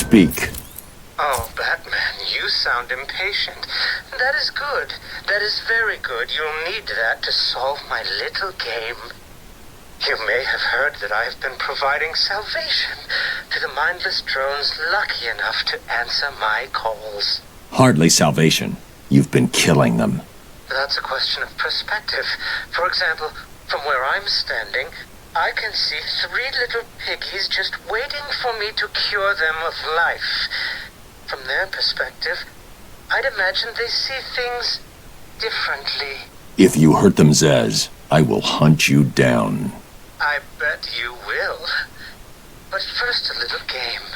Speak. Oh, Batman, you sound impatient. That is good. That is very good. You'll need that to solve my little game. You may have heard that I have been providing salvation to the mindless drones lucky enough to answer my calls. Hardly salvation. You've been killing them. That's a question of perspective. For example, from where I'm standing, I can see 3 little piggies just waiting for me to cure them of life. From their perspective, I'd imagine they see things differently. If you hurt them, Zssaz, I will hunt you down. I bet you will. But first, a little game.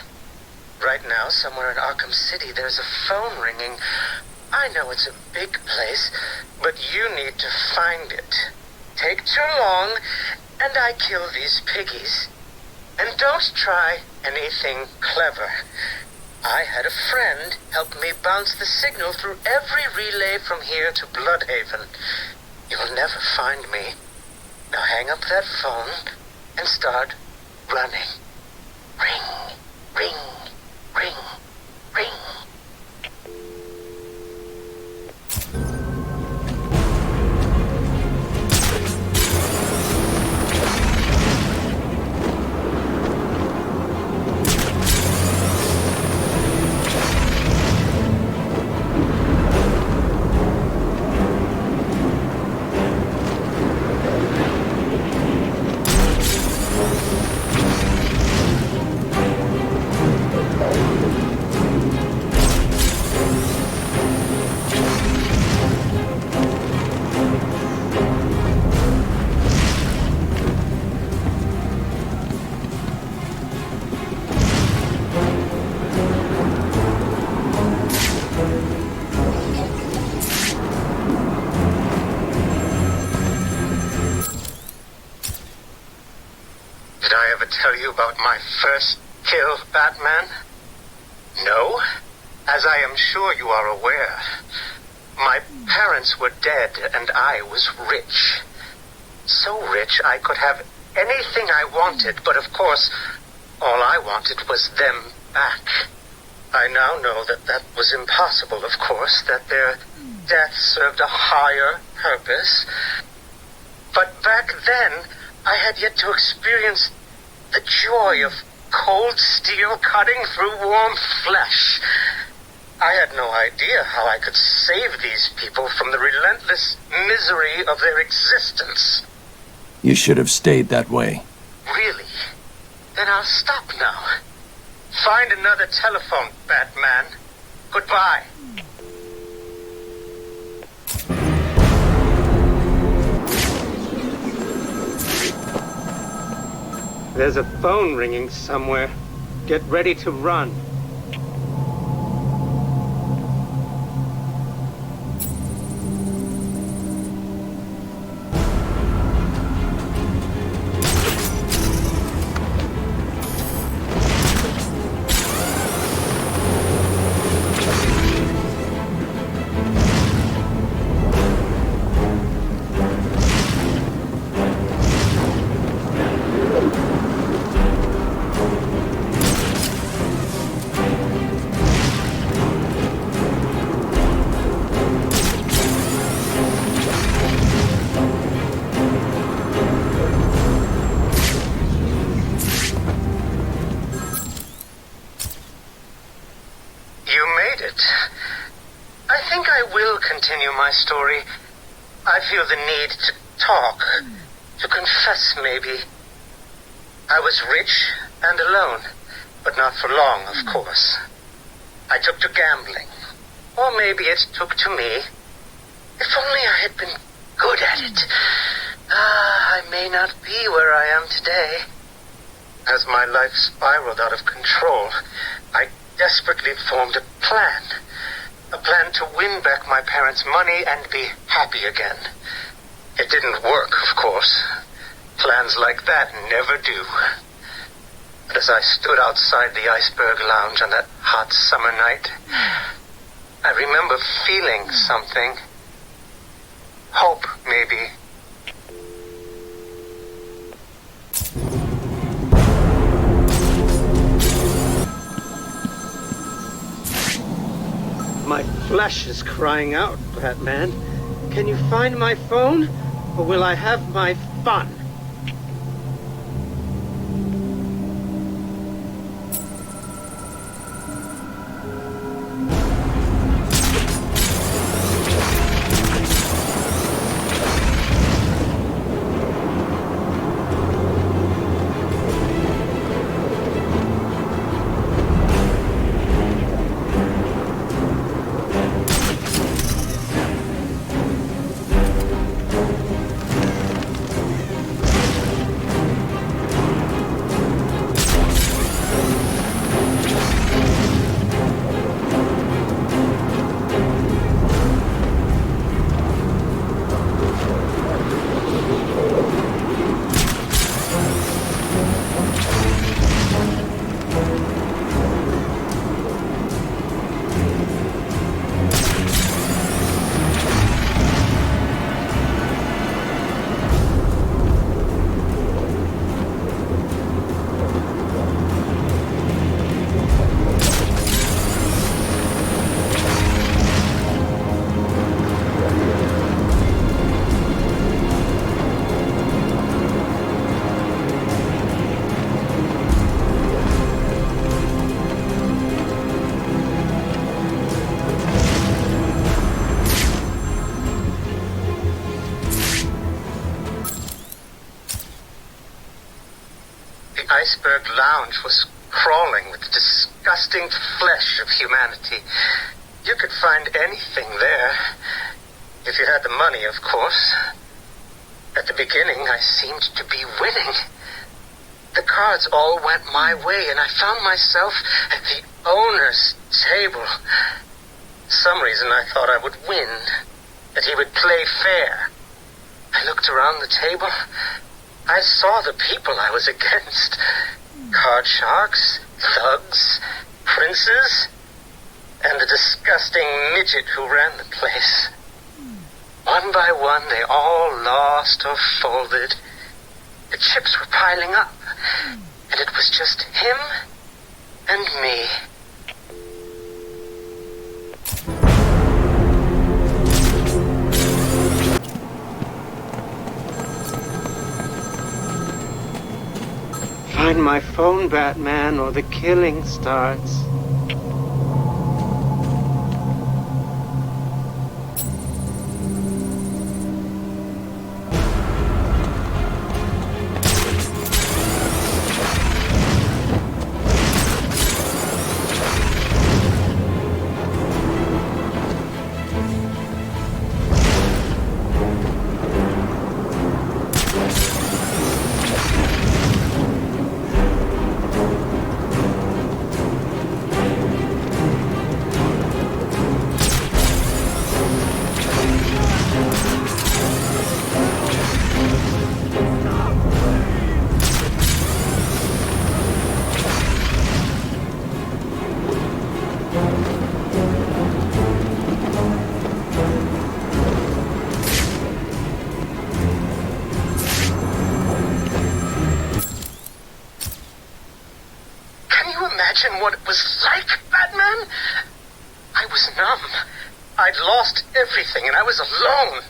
Right now, somewhere in Arkham City, there's a phone ringing. I know it's a big place, but you need to find it. Take too long, and I kill these piggies. And don't try anything clever. I had a friend help me bounce the signal through every relay from here to Bloodhaven. You'll never find me. Now hang up that phone and start running. Ring, ring, ring, ring. Did I ever tell you about my first kill, Batman? No? As I am sure you are aware, my parents were dead and I was rich. So rich I could have anything I wanted, but of course, all I wanted was them back. I now know that that was impossible, of course, that their death served a higher purpose. But back then, I had yet to experience the joy of cold steel cutting through warm flesh. I had no idea how I could save these people from the relentless misery of their existence. You should have stayed that way. Really? Then I'll stop now. Find another telephone, Batman. Goodbye. There's a phone ringing somewhere. Get ready to run. Continue my story. I feel the need to talk, to confess maybe. I was rich and alone, but not for long, of course. I took to gambling, or maybe it took to me. If only I had been good at it. I may not be where I am today. As my life spiraled out of control, I desperately formed a plan. A plan to win back my parents' money and be happy again. It didn't work, of course. Plans like that never do. But as I stood outside the Iceberg Lounge on that hot summer night, I remember feeling something. Hope, maybe. flesh is crying out, Batman. Can you find my phone, or will I have my fun? Iceberg Lounge was crawling with the disgusting flesh of humanity. You could find anything there. If you had the money, of course. At the beginning, I seemed to be winning. The cards all went my way, and I found myself at the owner's table. For some reason, I thought I would win, that he would play fair. I looked around the table. I saw the people I was against. Card sharks, thugs, princes, and the disgusting midget who ran the place. One by one, they all lost or folded. The chips were piling up, and it was just him and me. Find my phone, Batman, or the killing starts. What it was like, Batman? I was numb. I'd lost everything, and I was alone,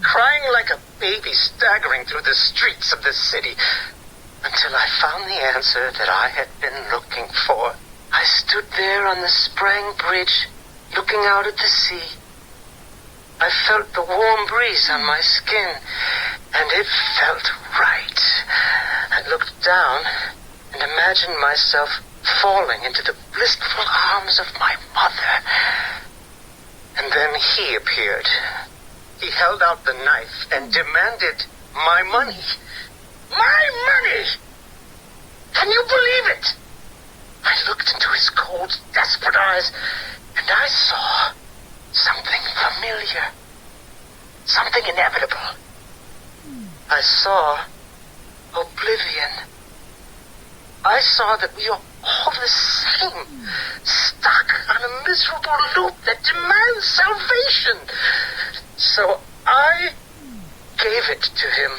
crying like a baby staggering through the streets of the city, until I found the answer that I had been looking for. I stood there on the Sprang Bridge, looking out at the sea. I felt the warm breeze on my skin, and it felt right. I looked down and imagined myself falling into the blissful arms of my mother. And then he appeared. He held out the knife and demanded my money. My money! Can you believe it? I looked into his cold, desperate eyes, and I saw something familiar. Something inevitable. I saw oblivion. I saw that we are all the same, stuck on a miserable loop that demands salvation. So I gave it to him.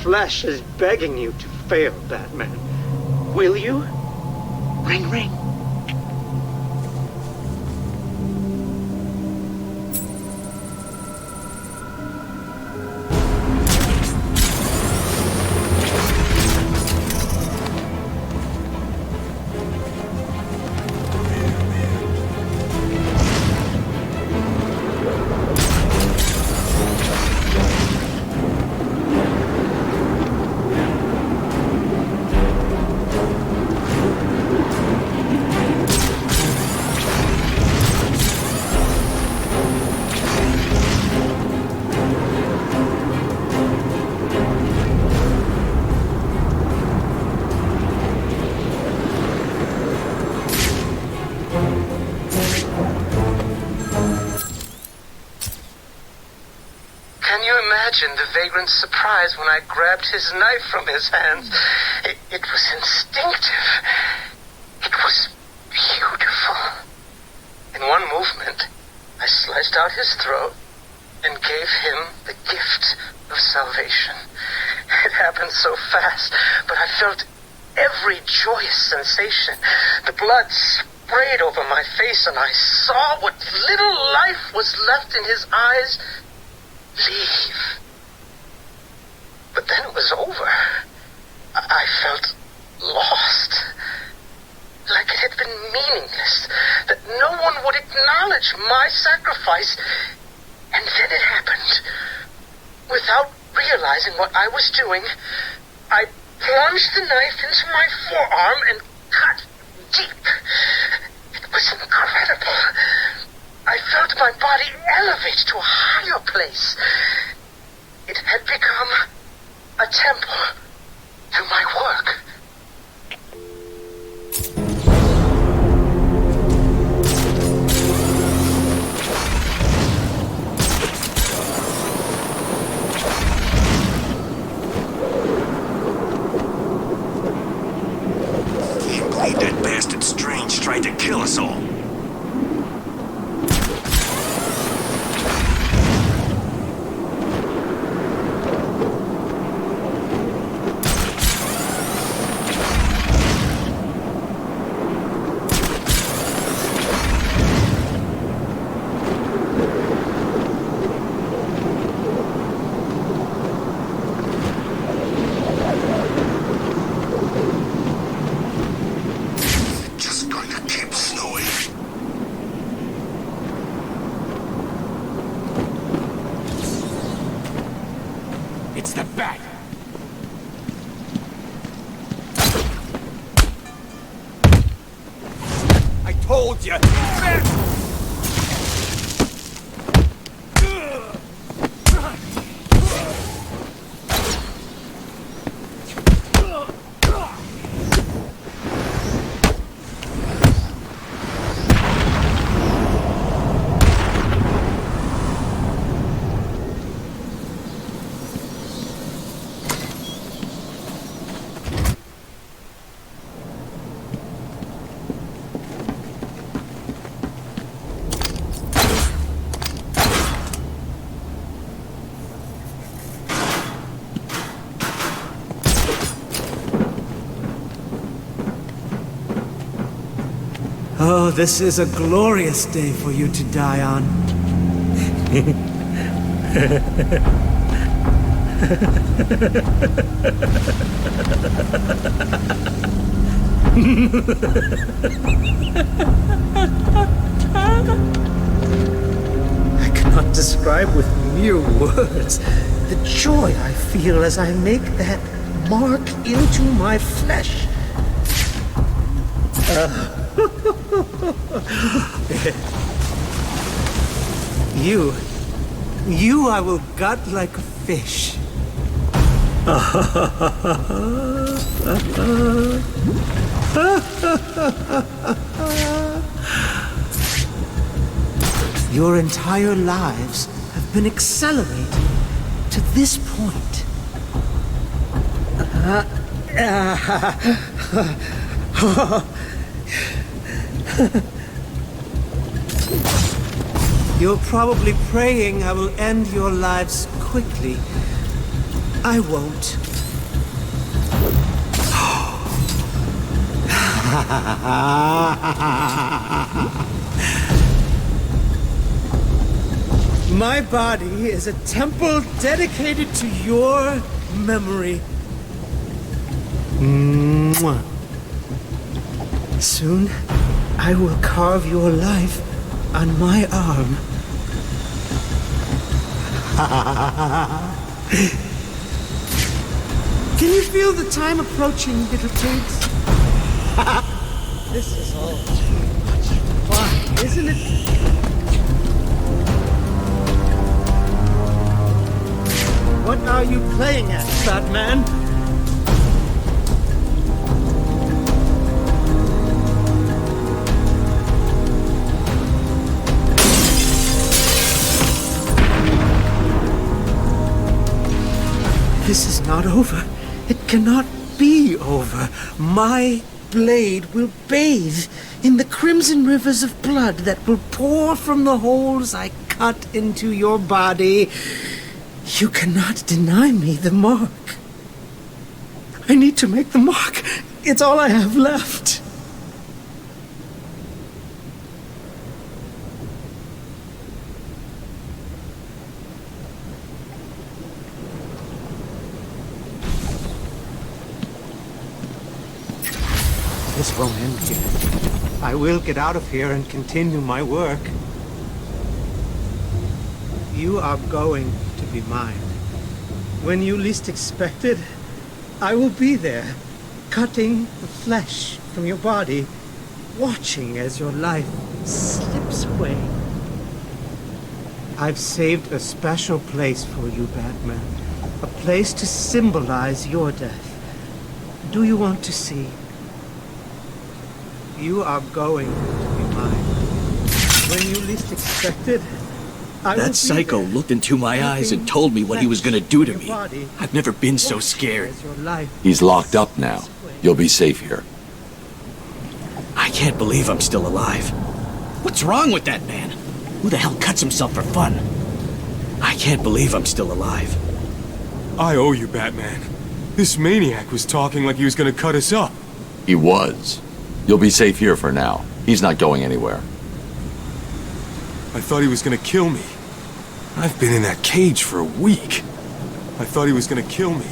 flesh is begging you to fail, Batman. Will you? Ring, ring. Can you imagine the vagrant's surprise when I grabbed his knife from his hands? It was instinctive. It was beautiful. In one movement, I sliced out his throat and gave him the gift of salvation. It happened so fast, but I felt every joyous sensation. The blood sprayed over my face, and I saw what little life was left in his eyes leave. But then it was over. I felt lost. Like it had been meaningless. That no one would acknowledge my sacrifice. And then it happened. Without realizing what I was doing, I plunged the knife into my forearm and cut deep. It was incredible. I felt my body elevate to a higher place. It had become a temple to my work. Can't believe that bastard Strange tried to kill us all. It's the bat! I told you! Oh, this is a glorious day for you to die on. I cannot describe with mere words the joy I feel as I make that mark into my flesh. You I will gut like a fish. Your entire lives have been accelerated to this point. You're probably praying I will end your lives quickly. I won't. My body is a temple dedicated to your memory. Mwah. Soon, I will carve your life on my arm. Can you feel the time approaching, little pigs? This is all too much fun, isn't it? What are you playing at, Batman? This is not over. It cannot be over. My blade will bathe in the crimson rivers of blood that will pour from the holes I cut into your body. You cannot deny me the mark. I need to make the mark. It's all I have left. This won't end here. I will get out of here and continue my work. You are going to be mine. When you least expect it, I will be there, cutting the flesh from your body, watching as your life slips away. I've saved a special place for you, Batman. A place to symbolize your death. Do you want to see? You are going to be mine. When you least expect it, I will That psycho looked into my eyes and told me what he was gonna do to me. I've never been so scared. He's locked up now. You'll be safe here. I can't believe I'm still alive. What's wrong with that man? Who the hell cuts himself for fun? I can't believe I'm still alive. I owe you, Batman. This maniac was talking like he was gonna cut us up. He was. You'll be safe here for now. He's not going anywhere. I thought he was gonna kill me. I've been in that cage for a week. I thought he was gonna kill me.